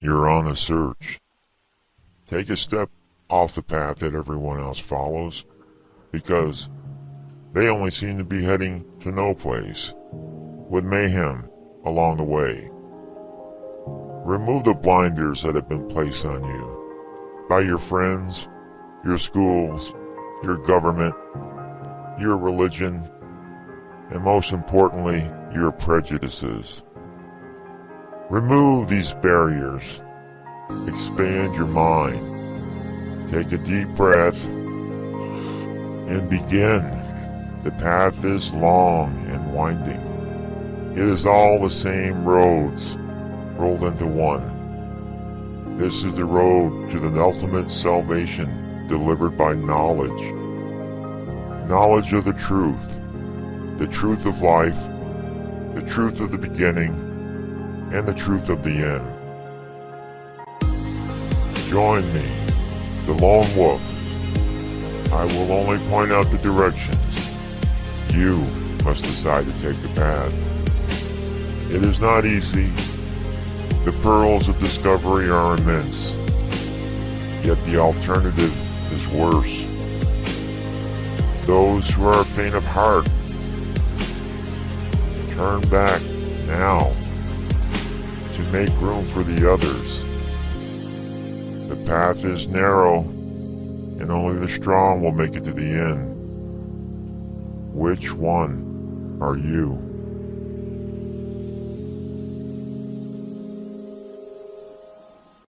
You're on a search. Take a step off the path that everyone else follows, because they only seem to be heading to no place, with mayhem along the way. Remove the blinders that have been placed on you by your friends, your schools, your government, your religion, and most importantly, your prejudices. Remove these barriers. Expand your mind. Take a deep breath and begin. The path is long and winding. It is all the same roads rolled into one. This is the road to the ultimate salvation delivered by knowledge. Knowledge of the truth of life, the truth of the beginning, and the truth of the end. Join me, the Lone Wolf. I will only point out the directions. You must decide to take the path. It is not easy. The pearls of discovery are immense, yet the alternative is worse. Those who are faint of heart, turn back now to make room for the others. The path is narrow, and only the strong will make it to the end. Which one are you?